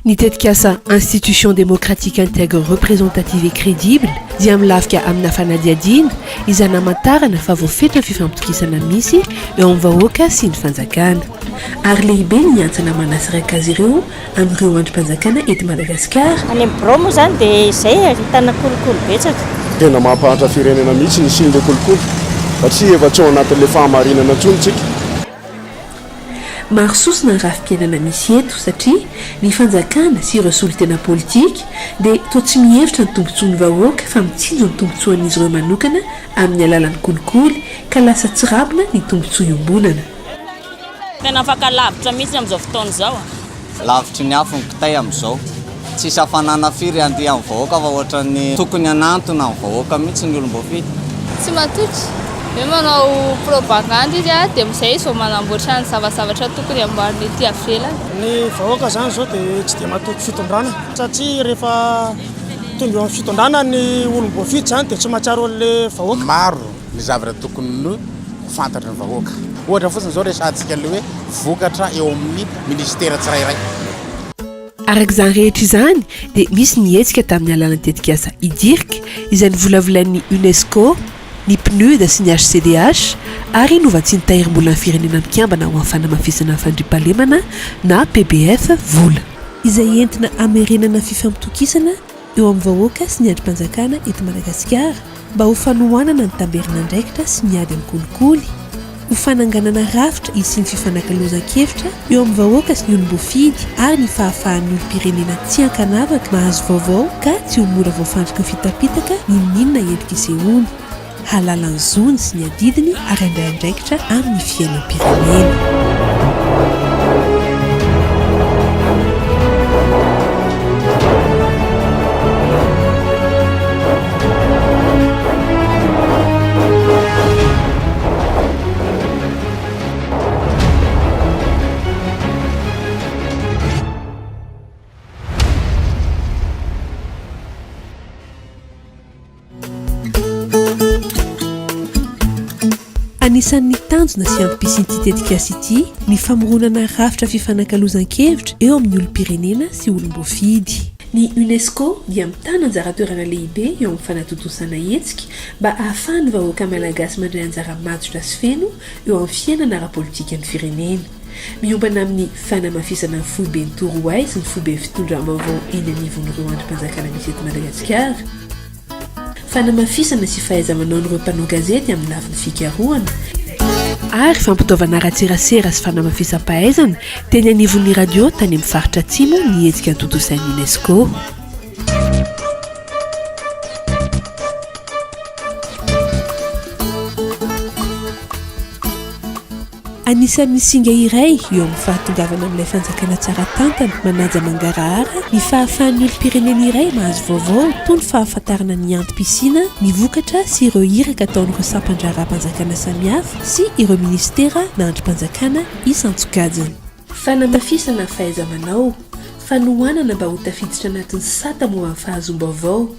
Nitetika asa institution démocratique intègre représentative et crédible dia milavika amina fanadiadiana izay namantarana fa voafetra ny fifampitokisana misy eo amin'ny vahoaka sy ny fanjakana ary lehibe ny antsana manasaraka azy ireo amin'ireo androm-panjakana eto Madagasikara. Any amin'ny birao moa zany dia izay ahitana kolokolo betsaka. Tena mampahantra firenena mihitsy ny sin'ilay kolokolo satria efa tsy ao anatin'ilay fahamarinana intsony tsika. Maro sosina ny rafim-piainana misy eto satria ny fanjakana sy ireo solitena politika dia toa tsy mihevitra ny tombontsoan'ny vahoaka fa mitsinjo ny tombontsoan'izy ireo manokana amin'ny alalan'ny kolikoly ka lasa tsy rabona ny tombontsoa iombonana. Tena afaka lavitra mihitsy amin'izao fotoana izao. Lavitry ny afo ny kitay amin'izao. Tsisy hafanana firy andeha amin'ny vahoaka fa ohatra ny tokony hanantona amin'ny vahoaka mihitsy ny olom-boafidy. Tsy matotry. Hoe manao propaganda izy dia amin'izay izy vao manamboatra ny zavazavatra tokony amboariny ety ivelany. Ny vahoaka zany zao dia tsy dia matoky fitondrana satria rehefa tonga eo amin'ny fitondrana ny olom-boafidy zany dia tsy mahatsiaro an'ilay vahoaka. Maro ny zavatra tokony ho fantatra ny vahoaka. Ohatra fotsiny zao resantsika ilay hoe vokatra eo amin'ny ministera tsirairay. Araka izany rehetra izany dia misy ny hetsika tamin'ny alalan'ny tetikasa idirika izay nivolavolan'ny UNESCO, ny PNUD sy ny HCDH ary novatsy ny tahirim-bola ny firenena mikambana ho amin'ny fanamafisana ny fandriampahalemana na PBF vola izay entina hamerenana fifampitokisana eo amin'ny vahoaka sy ny andrim-panjakana eto Madagasikara mba ho fanohanana ny tamberina andraikitra sy ny ady amin'ny kolikoly, ho fananganana rafitra izy sy ny fifanankalozan-kevitra eo amin'ny vahoaka sy ny olom-boafidy ary ny fahafahan'ny olom-pirenena tsy hankanavaka mahazo vaovao ka tsy ho mora voafandrika ny fitapitaka ninona endrika isehoany, halala ny zony sy ny adidiny ary andraindraikitra amin'ny fiainam-pirenena. Anisan'ny tanjona sy ampisin'ity tetikasa ity ny famoronana rafitra fifanankalozan-kevitra eo amin'ny olom-pirenena sy olom-boafidy. Ny UNESCO dia mitana anjara toerana lehibe eo amin'ny fanatontosana hetsika mba ahafahan'ny vahoaka malagasy mandray anjara matotra sy feno eo amin'ny fiainana ara-politika ny firenena. Miombana amin'ny fanamafisana ny foibe ny torohay sy ny foibe fitondram-baovao eny anivon'ireo androm-panjakana misy eto Madagasikara. Fanamafisana sy fahaiza-manao n'ireo mpanao gazety amin'ny lafiny fikarohana ary fampitaovana ara-tserasera sy fanamafisam-pahaizana teny anivon'ny radio tany amin'ny faritra atsimo ny hetsika ny tontosain'ny UNESCO. Anisan'ny singa iray eo amin'ny fahatongavana amin'ilay fanjakana tsara tantana manaja mangarahara ny fahafahan'ny olom-pirenena iray mahazo vaovao toy ny fahafantarana ny antom-pisiana ny vokatra sy ireo iraka ataon'ireo sampandraram-panjakana samihafa sy ireo ministera na androm-panjakana isan-tsokajiny. Fanamafisana fahaiza-manao, fanohanana mba ho tafiditra anatin'ny sata moa amin'ny fahazom-baovao,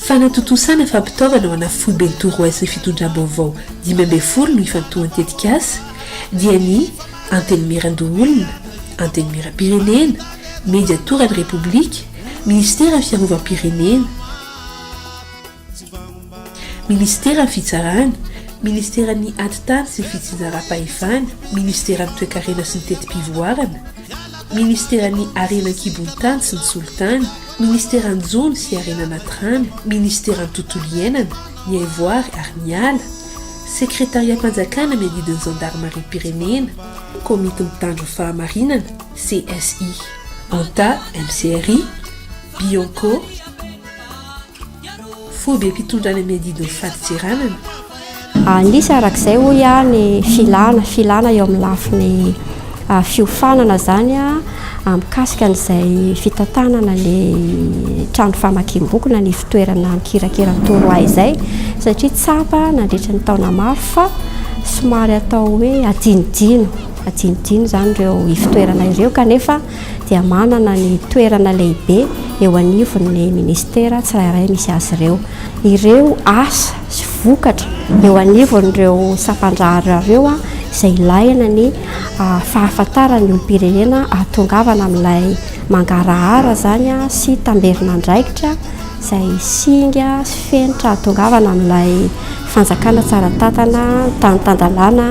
fanatontosana fampitaovana ho ana foibe ny torohay sy fitondram-baovao 12 no ifantohan'ny tetikasa dia ny anteny miran-doolona, anteny miram-pirenena, mediatora ny repoblika, ministera ny fiarovam-pirenena, ministera ny fitsarana, ministera ny atitany sy ny fitsinjaram-pahefana, ministera ny toe-karena sy ny tetim-pivoarana, ministera ny arena-kibon-tany sy ny solitany, ministera ny zony sy arena anaty-rano, ministera ny tontolo iainana, ny aivoary ary ny ala, sekretariat-panjakana miadidin'ny gendarmerie-pirenena, komity mitandro fahamarinana CSI, ANTA, MCRI, Bionco, foibe mpitondrana miadidin'ny fatitsiranana. Nisy arak'izay hoy ny filana eo amin'ny lafiny fiofanana zany mikasika an'izay fitantanana ny trano famakiam-boky na ny fitoerana mikirakira torohay izay satria tsapa nandritra ny taona maro fa somary atao hoe adinodino zany ireo ifitoerana ireo kanefa dia manana ny toerana lehibe eo anivon'ny ministera tsirairay misy azy ireo asa sy vokatra eo anivon'ireo sampandrahara ireo izay ilaina ny fahafantarany olom-pirenena atongavana amin'ilay mangarahara zany a sy tamberina andraikitra izay singa sy fenitra tongavana amin'ilay fanjakana tsara tatana tanytandalana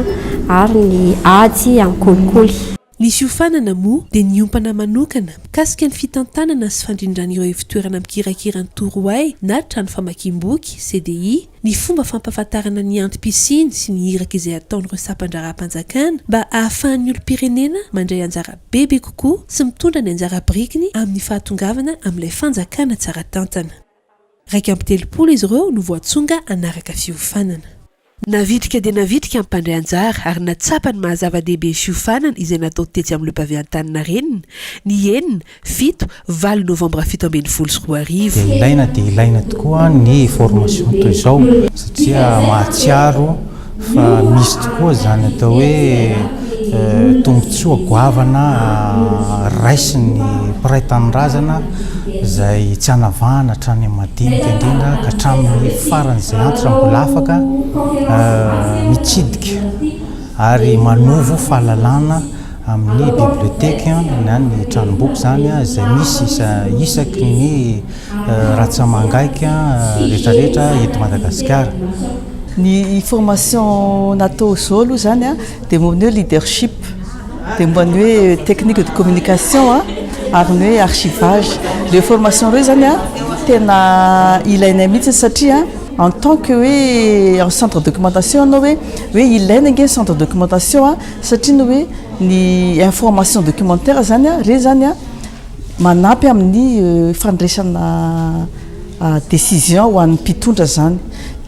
ary ny ady amin'ny kolikoly. Ny fiofanana moa dia niompana manokana mikasika ny fitantanana sy fandrindran'ireo fitoerana mikirakira ny torohay na trano famakiam-boky CDI, ny fomba fampahafantarana ny antom-pisiny sy ny iraka izay ataon'ireo sampandraram-panjakana mba ahafahan'ny olom-pirenena mandray anjara bebe kokoa sy mitondra ny anjara birikiny amin'ny fahatongavana amin'ilay fanjakana tsara tantana. Raika amby 30 izy ireo no voatsonga anaraka fiofanana. Navitrika dia navitrika amin'ny mpandray anjara ary natsapa ny mahazava-dehibe fiofanana izay natao tetsy amin'ny Lombaviantaninarenina ny 7 Novambra 2024. Dia ilaina tokoa ny formation toy izao satria mahatsiaro fa misy tokoa zany atao hoe tombotsoa goavana raisin'ny mpiray tanorazana izay tsy hanavahana hatrany madinika indrindra ka hatramin'ny faran'izay antitra mbola afaka mitsidika ary manovo fahalalana amin'ny biblioteka na ny tranomboky zany izay misy isaky ny ratsamangaika rehetrarehetra eto Madagasikara. Ny formation natao izao aloha zany a dia momba ny hoe leadership, dia momba ny hoe technique de communication ary ny hoe archivage. Le formation reo zany a tena ilaina mihitsy satria en tant que hoe en centre de documentation anao hoe ilaina nge centre de documentation satria no hoe ny information documentaire zany a re zany a manampy amin'ny fandraisana décision ho an'ny mpitondra zany.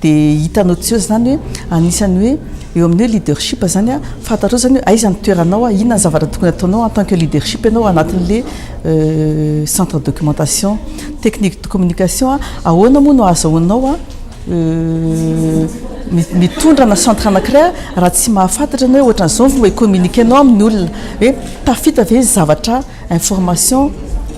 Dia hitanao tsy eo zany hoe anisany hoe eo amin'ny hoe leadership zany a fantatrao zany hoe aiza ny toeranao inona ny zavatra tokony ataonao en tant que leadership ianao anatin'le centre de documentation technique de communication ahoana moa no azahoanao mitondra na centre anankiray raha tsy mahafantatra anao hoe ohatran'izao hoe communiquenao amin'ny olona hoe tafita ve zavatra information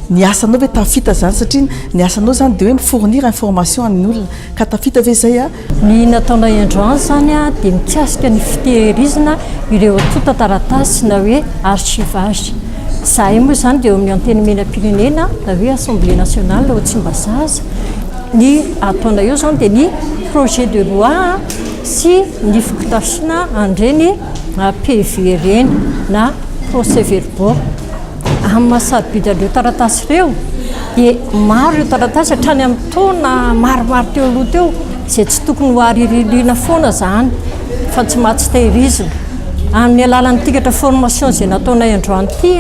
ny asanao hoe tafita zany satria ny asanao zany dia hoe mifournir information amin'ny olona ka tafita ve zay a. Ny nataona Androany zany a dia mikasika ny fitehirizana ireo tonta-taratasy na hoe archivage. Zahay moa zany dia eo amin'ny antenimena-pirenena na hoe Assemblée nationale ao Tsimbazaza. Ny ataona eo zany dia ny projet de loi sy ny fokotasina an'ireny PV ireny na procès-verbaux. Amin'ny mahasarobidy taratasy ireo dia maro ireo taratasy hatrany amin'ny taona maromaro teo aloha teo izay tsy tokony ho ariririna foana zany fa tsy mahatsy tehirizina. Amin'ny alalan'ny tikatra formation izay nataonay androany ity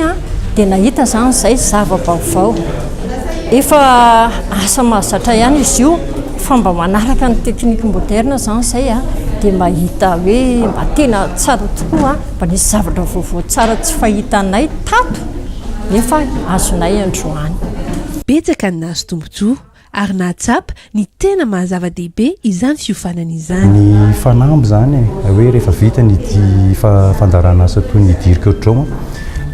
dia nahita zany izay zava-baovao. Efa asa mahazatra ihany izy io fa mba manaraka ny teknika moderne zany izay dia mahita hoe mba tena tsara tokoa mba nisy zavatra vaovao tsara tsy fahitanay tato nefa azonay androany. Betsaka ny nahazo tombotsoa ary nahatsapa ny tena mahazava-dehibe izany fiofanana izany. Ny fanamby zany hoe rehefa vita ny fandarana asa toy ny dirika ohatrao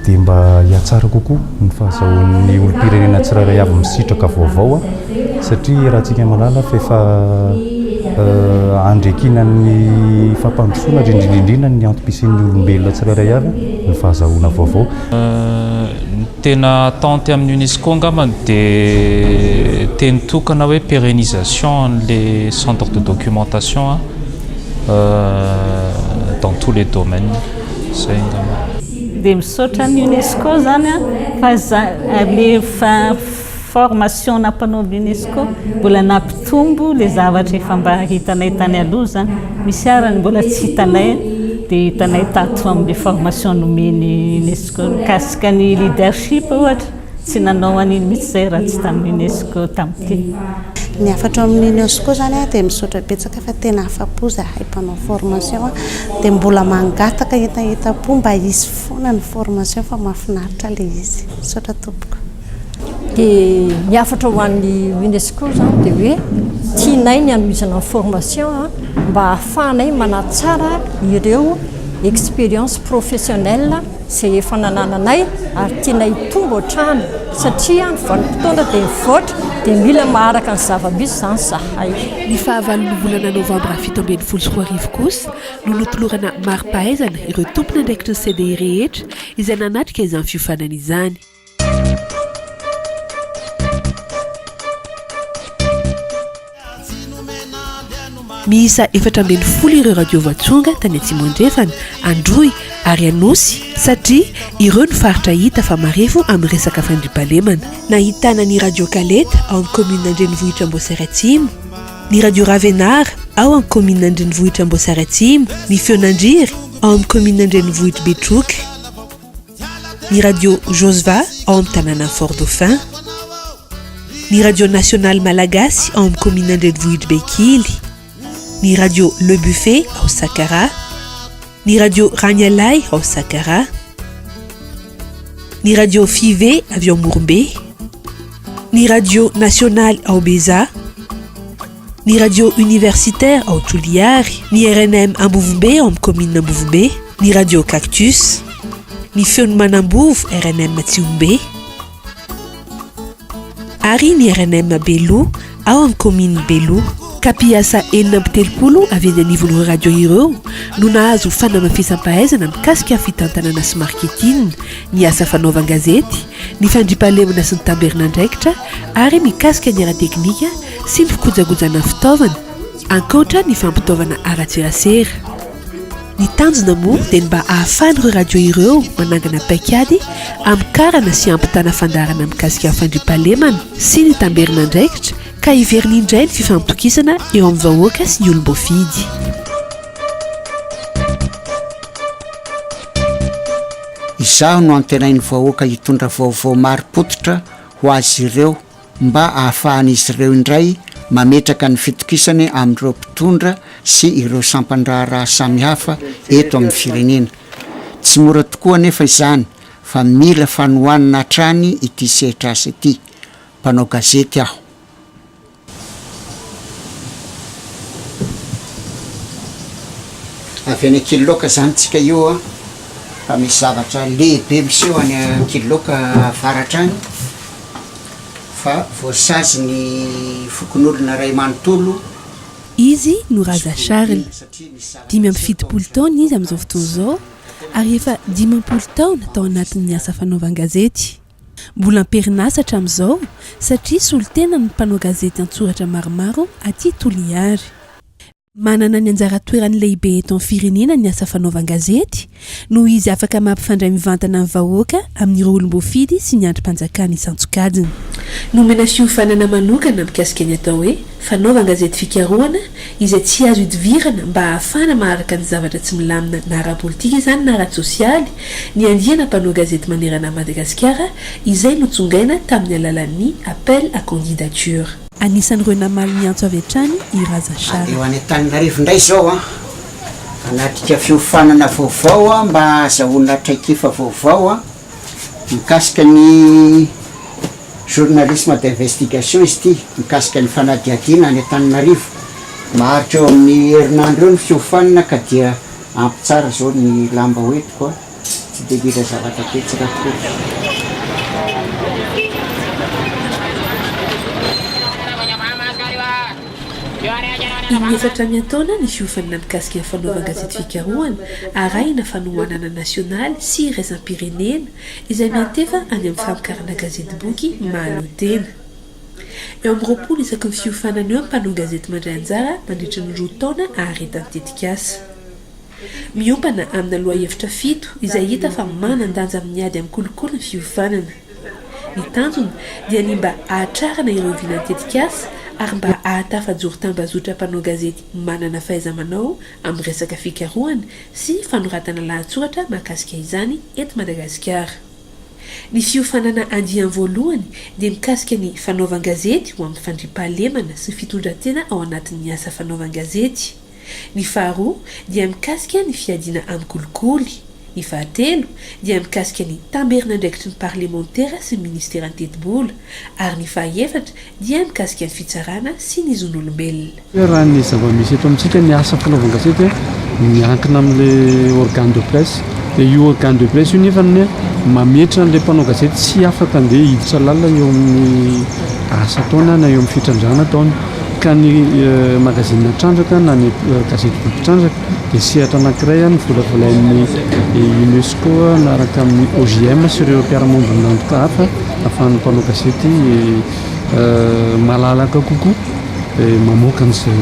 dia mba hiatsara kokoa ny fahazahoan'ny olom-pirenena tsirairay avy misitraka vaovao satria raha tsika malala fa efa andrekinan'ny fampandrosoana indrindrindrindrina ny antom-pisin'ny olombelona tsirairay avy ny fahazahoana vaovao. Tena tenté amin'ny UNESCO angambany dia teny tokana hoe pérennisation les centres de documentation dans tous les domaines. Zay angambany. Dia misaotra ny UNESCO zany fa le formation nampanao UNESCO mbola nampitombo le zavatra efa mba hitanay tany aloha zany. Misy arany mbola tsy hitanay dia hitanay tato amin'ny formation nomeny UNESCO mikasika ny leadership ohatra tsy nanao an'iny mihitsy zay raha tsy tamin'ny UNESCO tamin'ity. Ny afatra amin'ny UNESCO zany dia misaotra betsaka fa tena afa-po zahay mpanao formation dia mbola mangataka enta-po mba hisy foana ny formation fa mahafinaritra le izy. Misaotra tompoko. Dia ny afatra ho an'ny UNESCO zany dia hoe tianay ny hanomezana formation mba ahafahanay manatsara ireo expérience professionnelle izay efa nanananay ary tianay tombo hatrany satria ny vanim-potoana dia mivoatra dia mila maharaka ny zava-misy zany zahay. Ny fahavalon'ny volana Novambra 2024 kosa no notolorana mari-pahaizana ireo tompona andraikitry ny CDI rehetra izay nanatrika izany fiofanana izany. miisa 440 ireo radio voatsonga tany Atsimandrefana, Androy ary Anosy satria ireo ny faritra hita fa marefo amin'ny resaka fandriampahalemana. Nahitana ny radio Kaleta ao amin'ny commune Andrenivohitra Amboasary Atsimo, ny radio Ravenara ao amin'ny commune Andrenivohitra Amboasary Atsimo, ny Feonandriry ao amin'ny commune Andrenivohitra Betroka, ny radio Josva ao amin'ny tanàna Fort Dauphin, ny radio nationale malagasy ao amin'ny commune Andrenivohitra Bekily, ny radio Le Buffet ao Sakara, ny radio Ranialay ao Sakara, ny radio Five avy ao Morombe, ny radio nationale ao Beza, ny radio universitaire ao Toliary, ny RNM Ambovombe ao amin'ny commune Ambovombe, ny radio Cactus, ny feony Manambovo RNM Tsiombe, ary ny RNM Belo ao amin'ny commune Belo. Kapiasa 430 avy any anivon'ireo radio ireo no nahazo fanamafisam-pahaizana mikasika fitantanana sy marketing, ny asa fanaovan-gazety, ny fandriampahalemana sy ny tamberinandraikitra ary mikasika ny ara-teknika sy ny fikojakojana fitaovana, ankoatra ny fampitaovana ara-tserasera. Ny tanjona moa dia mba ahafahan'ireo radio ireo manangana paikady amin'ny karana sy ampitana fandarana mikasika fandriampahalemana sy ny tamberinandraikitra ka hiverina indray ny fifampitokisana eo amin'ny vahoaka sy ny olom-boafidy. Izaho no antenainy vahoaka hitondra vaovao maro-potitra ho azy ireo mba ahafahan'izy ireo indray mametraka ny fitokisany amin'ireo mpitondra sy ireo sampandraharaha samihafa eto amin'ny firenena. Tsy mora tokoa nefa izany fa mila fanohanana hatrany ity sehatra asa ity. Mpanao gazety aho. Avy any Ankiloka zany tsika io fa misy zavatra lehibe miseho any Ankiloka avaratra any fa voasazy ny fokon'olona ray manontolo. Izy no Raza Charles, 570 taona izy amin'izao fotoana izao ary efa 50 taona tao anatin'ny asa fanaovan-gazety. Mbola amperina asa hatramin'izao satria solitena ny mpanao gazety an-tsoratra maromaro aty Toliary. Manana ny anjara toerany lehibe eto amin'ny firenena ny asa fanaovan-gazety noho izy afaka mampifandray mivantana ny vahoaka amin'ireo olom-boafidy sy ny andrim-panjakana isan-tsokajiny. Nomena fiofanana manokana mikasika ny atao hoe fanaovan-gazety fikarohana izay tsy azo idivirana mba ahafahana maharaka ny zavatra tsy milamina na ara-politika izany na ara-tsosialy ny andiana mpanao gazety manerana Madagasikara izay notsongaina tamin'ny alalan'ny appel à candidature. Anisan'ireo namaly ny antso avy hatrany i Raza Charles. Eo any Antananarivo indray zao anatika fiofanana vaovao mba azahoana traikefa vaovao mikasika ny journalisme d'investigation izy ity, mikasika ny fanadihadiana any Antananarivo. Maharitra eo amin'ny herinandro eo ny fiofanana ka dia ampy tsara zao ny lamba hoetiko tsy dia mila zavatra petsaka tokoa. Inefatra miataona ny fiofanana mikasika ny fanaovan-gazety fikarohana arahina fanohanana nasionaly sy iraisam-pirenena izay miantefa any amin'ny fampikarana gazety boky mahalo-tena. Eo amin'ny 20 isaky ny fiofanana eo mpanao gazety mandray anjara mandritra ny 2 taona aharetany tetikasa. Miompana amin'ny aloha hevitra 7 izay hita fa manan-danja amin'ny ady amin'ny kolokolo ny fiofanana. Ny tanjony dia ny mba ahatrarana ireo vinany tetikasa ary mba ahatafa-joro tambazotra mpanao gazety manana fahaiza-manao amin'ny resaka fikarohana sy fanoratana lahatsoratra mahakasika izany eto Madagasikara. Ny fiofanana andiany voalohany dia mikasika ny fanaovan-gazety ho amin'ny fandriampahalemana sy fitondran-tena ao anatin'ny asa fanaovan-gazety. Ny faharoa dia mikasika ny fiadiana amin'ny kolikoly. Ny fahatelo dia mikasika ny tamberinandraikitry ny parlementaire sy ny ministera an-teti-bola ary ny fahaefatra dia mikasika ny fitsarana sy ny zon'olombelona. Raha ny zava-misy eto amintsika ny asa fanaovan-gazety miankina amin'ilay organe de presse. Dia io organe de presse io nefa mametra an'ilay mpanao gazety tsy afaka andeha hiditra lalina eo amin'ny asa taona na eo amin'ny fitrandrana taona. Ka ny magazinina trandraka na ny gazety boky-trandraka dia sehatra anankiray ny volavolain'ny UNESCO naraka amin'ny OGM sy ireo mpiara-monina nantoka hafa ahafahan'ny mpanao gazety malalaka kokoa mamoaka n'izay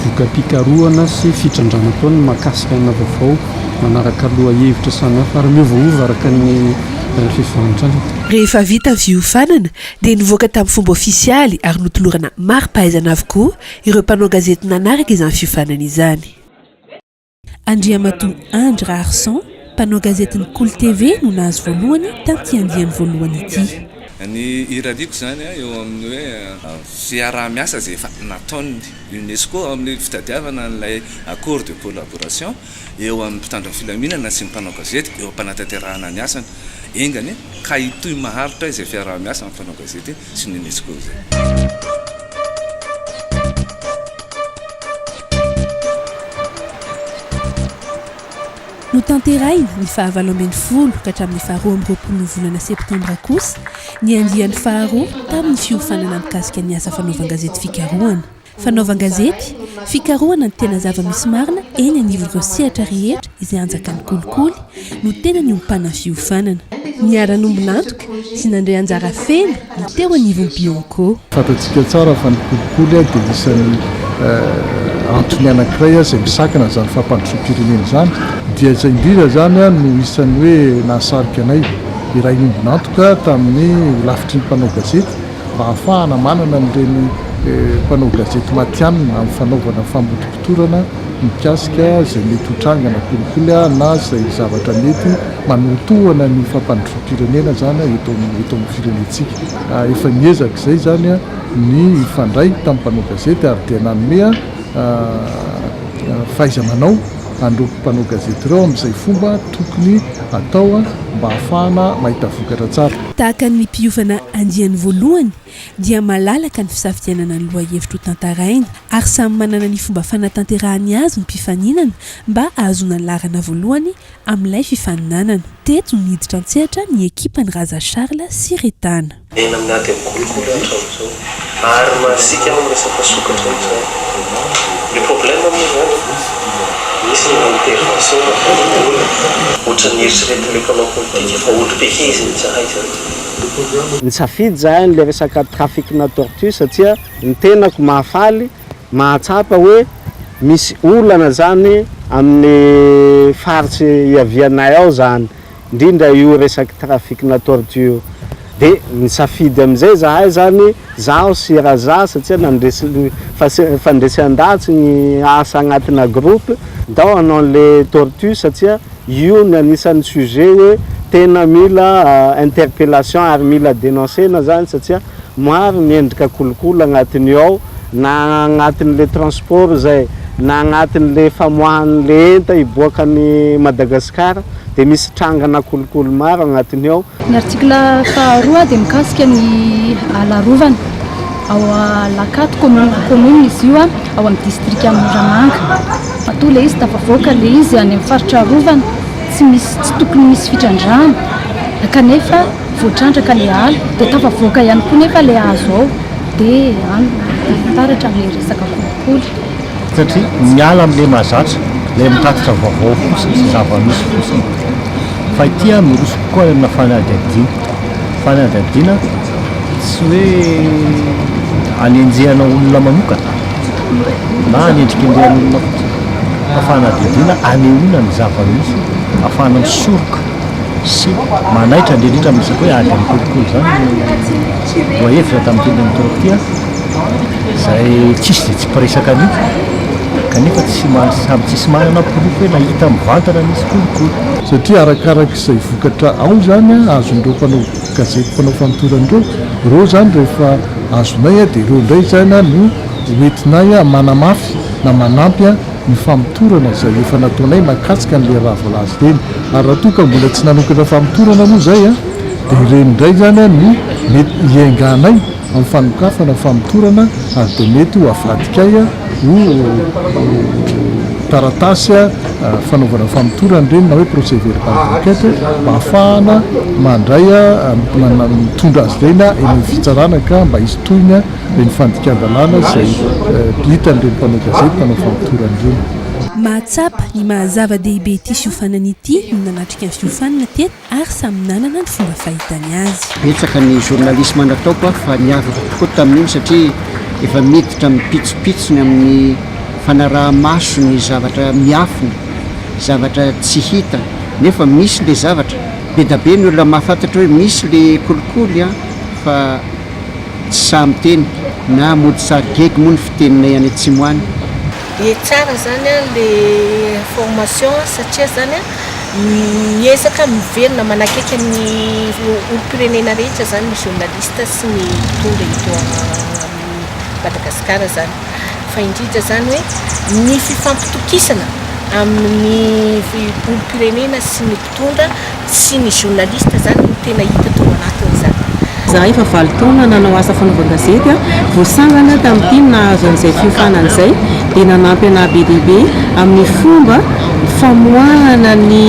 voka-pikarohana sy fitrandrana-taony mahakasika na vaovao manaraka aloha hevitra samihafa ary miovaova araka ny fifandrana. Rehefa vita ny fiofanana dia nivoaka tamin'ny fomba ofisialy ary notolorana mari-pahaizana avokoa ireo mpanao gazety nanaraka izany fiofanana izany. Andriamatoa Andry Arsan, mpanao gazetiny Cool TV no nahazo voalohany tamin'ity andiany voalohany ity. Ny iradiako zany eo amin'ny hoe fiarah-miasa izay efa nataony UNESCO amin'ny fitadiavana n'ilay accord de collaboration eo amin'ny mpitandron'ny filaminana sy ny mpanao gazety eo am-panatanterahana ny asany engany ka hitoy maharitra izay fiarah-miasa amin'ny mpanao gazety sy ny UNESCO zay. Notanterahina ny fahavalo ambin'ny folo ka hatramin'ny faharoa amby roapolo ny volana septambra kosa ny andian'ny faharoa tamin'ny fiofanana mikasika ny asa fanaovan-gazety fikarohana. Fanaovan-gazety fikarohana ny tena zava-misy marina eny anivon'ireo sehatra rehetra izay anjakan'ny kolikoly no tena niompana fiofanana. Niara-nombonantoka sy nandray anjara feno ny teo anivon'ny Bianco. Fantatsika tsara fa ny kolikoly dia isan'ny antony anankiray izay misakana zany fampandrosom-pirenena zany dia izay indrindra zany no isan'ny hoe nahasarika anay iray nombonantoka tamin'ny lafitry ny mpanao gazety mba ahafahana manana n'ireny mpanao gazety matianina amin'ny fanaovana fambotom-pitorana mikasika izay mety hotrangana kolikoly na izay zavatra mety manotohana ny fampandrosom-pirenena zany eto amin'ny firenentsika. Efa miezaka izay zany ny ifandray tamin'ny mpanao gazety ary dia nanome fahaiza-manao andro mpanao gazety ireo amin'izay fomba tokony atao mba ahafahana mahita vokatra tsara. Tahaka ny mpiofana andiany voalohany dia malalaka ny fisafidianana ny lohahevitra ho tantaraina ary samy manana ny fomba fanatanterahany azy ny mpifaninana mba ahazona ny larana voalohany amin'ilay fifaninanana. Teto niditra an-tsehatra ny ekipa ny Raza Charles sy Retana. Eny amin'ny ady amin'ny kolikoly hatramin'izao ary masika amin'ny resaka sokatra izany. Le problème amin'izany misy ny intervention olona ohatra ny eritreretin'ilay mpanao politika fa ohatra be izy ny zahay zany. Nisafidy zahay le resaka trafic na tortue satria ny tenako mahafaly mahatsapa hoe misy olana zany amin'ny faritsy iavianay ao zany indrindra io resaky trafic na tortue dia nisafidy amin'izay zahay zany zaho sy Raza satria nandresy fandresen-datsy ny asa agnatina groupe ndao hanao le tortue satria io ny anisan'ny sujet hoe tena mila interpellation ary mila dénoncena zany satria maro miendrika kolikoly agnatiny ao na agnatin'le transport zay na agnatin'le famoahan'le enta iboaka ny Madagasikara dia misy trangana kolikoly maro agnatiny ao. Ny article faharoa dia mikasika ny alarovana ao Lakato commune izy io ao amin'ny district Moramanga. Atao le izy tafavoaka le izy any amin'ny faritra rovana tsy tokony misy fitrandrana kanefa voatrandraka le ala dia tafavoaka ihany koa nefa le hazo ao dia any taratra amin'ilay resaka kolikoly. Satria miala amin'ilay mahazatra ilay mitatitra vaovao fosiny sy zava-misy fosiny fa ity miroso kokoa amina fanadihadiana tsy hoe anenjehana olona manokana na anendrika enjehana olona fa fanadihadiana anehoana ny zava-misy ahafahana misoroka sy manaitra indrindra amin'izay hoe ady amin'ny kolikoly zany voahevitra tamin'ny tendany torotia izay tsisy dia tsy mpiresaka an'io kanefa tsisy manana poloko hoe nahita mivantana misy kolikoly. Satria arakaraka izay vokatra ao zany azon'ireo mpanao gazety mpanao famotoran'ireo ireo zany rehefa azonay dia ireo indray zany no hoentinay manamafy na manampy ny famotorana izay efa nataonay makasika n'le raha voalazy teny ary raha toa ka mbola tsy nanokatra famotorana moa zay dia ireny indray zany no mety hiainganay amin'ny fanokafana famotorana ary dia mety ho avadikay ho taratasy fanaovana famotorana ireny na hoe procès verbal d'enquête mba ahafahana mandray mitondra azy ireny eny amin'ny fitsarana ka mba hisy tohina reny fandikan-dalàna izay hitan'ireny mpanao gazety mpanao famotorana ireny. Mahatsapa ny mahazava-dehibe ity fiofanana ity no nanatrika ny fiofanana teto ary samy nanana ny fomba fahitany azy. Betsaka ny journalisme nataoko fa niavaka tokoa tamin'iny satria efa miditra mipitsopitsony amin'ny fanaraha-maso ny zavatra miafina, zavatra tsy hita, nefa misy le zavatra be da be ny olona mahafantatra hoe misy le kolikoly fa tsy samy teny na mody sargegy moa ny fiteninay any Atsimoany. Tsara zany le formation satria zany miezaka mivelona manakaiky ny olo-pirenena rehetra zany ny journaliste sy ny mpitondra eto Madagasikara zany, fa indrindra zany hoe ny fifampitokisana amin'ny olo-pirenena sy ny mpitondra sy ny journaliste zany no tena hita tao anatiny zany. Za efa 7 taona nanao asa fanaova-gazety voasangana tamin'ny tiny nahazo an'izay fiofanana izay dia nanampy ana be dia be amin'ny fomba famoahana ny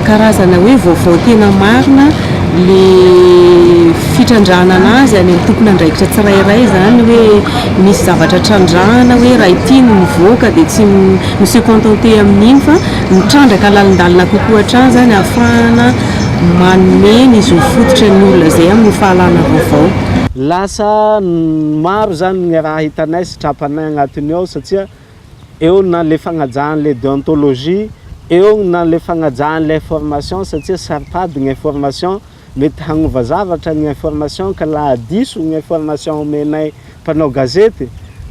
karazana hoe vaovao tena marina le fitrandrahana anazy any amin'ny tompona andraikitra tsirairay zany hoe misy zavatra trandrahana hoe raha ity no mivoaka dia tsy monsieur contenté amin'iny fa mitrandraka lalindalina kokoa hatrany zany ahafahana manome izy ho fototra ny olona zay amin'ny fahalana vaovao. Lasa maro zany ny raha hitanay sy trapanay agnatiny ao satria eo na le fagnajan'le déontologie, eo na le fagnajan'le information satria saripady ny information mety hagnova zavatra ny information ka laha diso ny information omenay mpanao gazety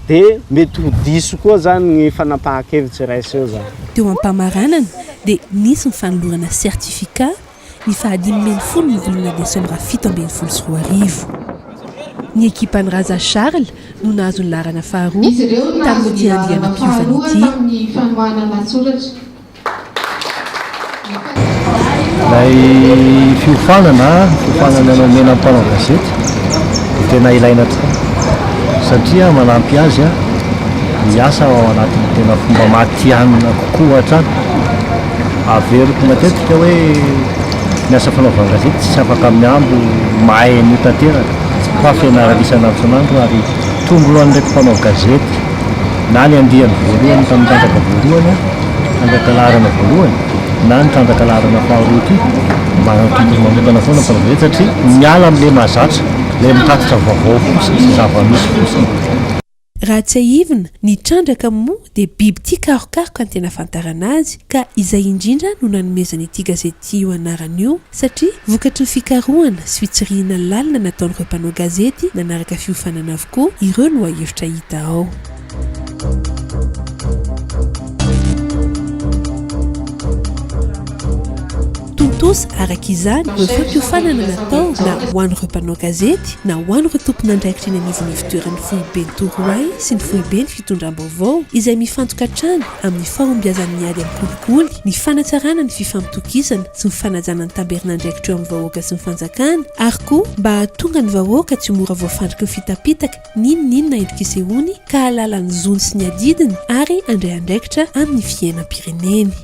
dia mety ho diso koa zany ny fanapahan-kevitsy raisy eo zany. Teo am-pamaranana dia nisy ny fanolorana certificat ny fahadimy-folo ny volana desambra 7-24. Ny ekipan'ny Raza Charles no nahazo ny laharana faharoa tamin'ity andiana-piovana ity. Ilay fiofanana anao mena mpanao gazety dia tena ilaina tokoa satria manampy azy miasa ao anatin'ny tena fomba matianina kokoa hatrany. Averiko matetika hoe miasa fanaovana gazety tsy afaka miambo mahay ny tanteraka fa fianarana isanandro ary tomboloan'ny ndraiky mpanao gazety na ny andiany voalohany tamin'ny trandraka voalohany trandraka laharana voalohany na ny trandraka laharana faharoa ity manatombolo manokana foana mpanao gazety satria miala amin'le mahazatra le mitatitra vaovao fosiny sy zava-misy fosiny. Raha tsy ahivina ny trandraka moa dia biby tia karokaroka ny tena fantarana azy ka izay indrindra no nanomezana ity gazety io anarana io satria vokatry ny fikarohana sy fitsirihana lalina nataon'ireo mpanao gazety nanaraka fiofanana avokoa ireo no ahevitra hita ao. Tontosy araka izany ireo fampiofanana natao na ho an'ireo mpanao gazety na ho an'ireo tompon'andraikitra eny anivon'ny fitoeran'ny foibe ny torohay sy ny foibe ny fitondram-baovao izay mifantoka hatrany amin'ny fahombiazan'ny ady amin'ny kolikoly, ny fanatsarana ny fifampitokisana sy ny fanajana ny tamberin'andraikitra eo amin'ny vahoaka sy ny fanjakana ary koa mba hahatonga ny vahoaka tsy mora voafandriky ny fitapitaka n'inona endrika isehoany ka halala ny zony sy ny adidiny ary andray andraikitra amin'ny fiainam-pireneny.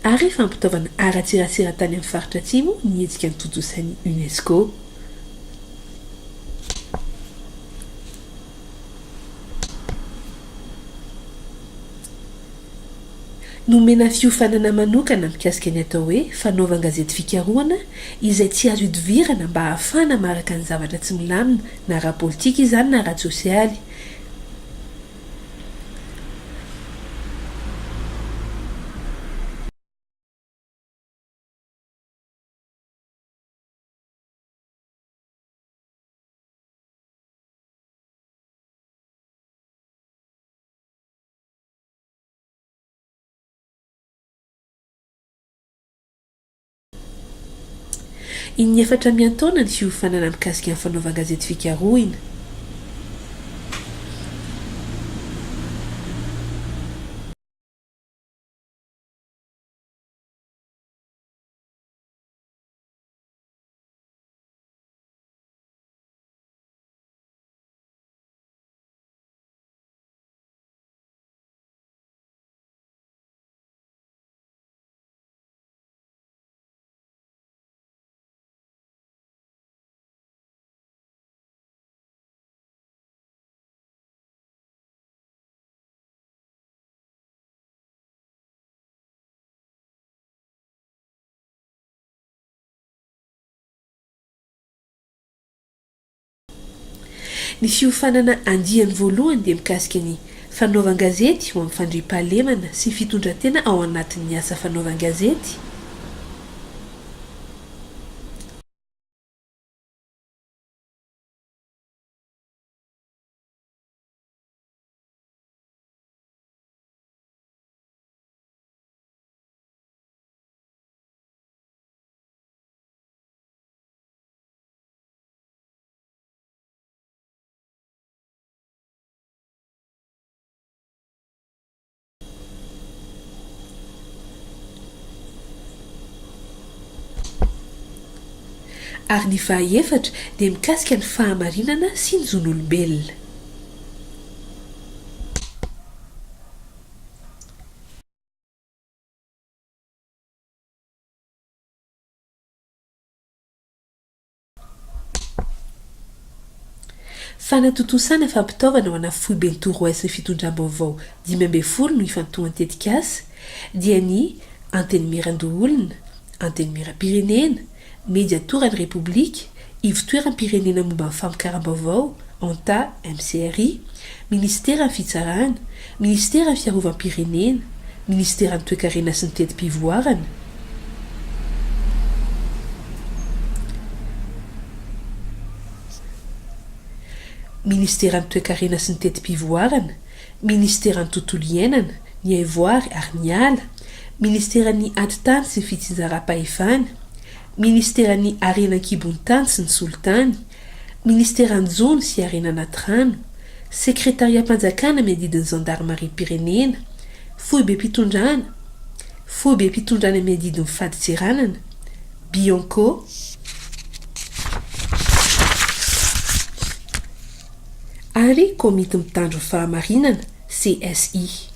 ary fampitaovana aratsirasira tany amin'ny faritra atsimo nietsika ny totosan'ny UNESCO. Nomena fiofanana manokana mikasika ny atao hoe fanaovan-gazety fikarohana izay tsy azo idivirana mba ahafana maraka ny zavatra tsy milamina na ara-politika izany na ara-tsosialy. Inni efatra miantaona ny fiofanana mikasika ny fanaovan-gazety fikarohina. Ny fiofanana andiany voalohany dia mikasika ny fanaovan-gazety ho amin'ny fandriam-pahalemana sy fitondran-tena ao anatin'ny asa fanaovan-gazety. Ary ny fahaefatra dia mikasika ny fahamarinana sy ny zon'olombelona. Fanatotosana fampitaovana ho ana fohy ben'ny toroesy ny fitondram-baovao 2020 no ifantohany tetikasa dia ny anteny miran-doholona, anteny miram-pirenena, médiatorany république, ivitoeram-pirenena momba ny famokaram-baovao, ANTA, MCRI, ministera ny fitsarana, ministera ny fiarovam-pirenena, ministera ny toe-karena sy ny tetim-pivoarana, ministera ny toe-karena sy ny tetim-pivoarana, ministera ny tontolo iainana, ny aivoary ary ny ala, ministera ny adi-tany sy ny fitsinjaram-pahefana, ministera ny arenan-kibon-tany sy ny solitany, ministera ny zony sy arena anaty rano, sekretaria-panjakana miadidiny gendarmerie-pirenena, fohy be mpitondrana miadidiny fadi-tsiranana, Bianco, ary komity mitandro fahamarinana CSI.